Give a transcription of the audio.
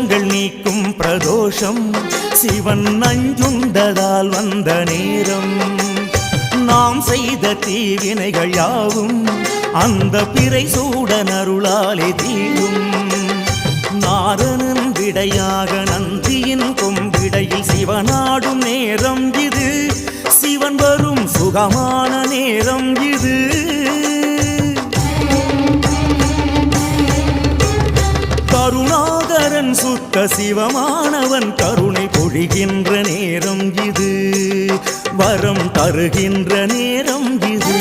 தோஷங்கள் நீக்கும் பிரதோஷம் சிவன் நஞ்சுண்டதால் வந்த நேரம். நாம் செய்த தீவினைகள் யாவும் அந்த பிறை சூடன் அருளாலே தீரும். நாதனின் விடையாக நந்தியின் கொம்பிடையில் சிவனாடும் நேரம் இது. சிவன் வரும் சுகமான நேரம் இது. கருணாகரன் சுத்த சிவமானவன் கருணை பொழிகின்ற நேரம் இது. வரம் தருகின்ற நேரம் இது.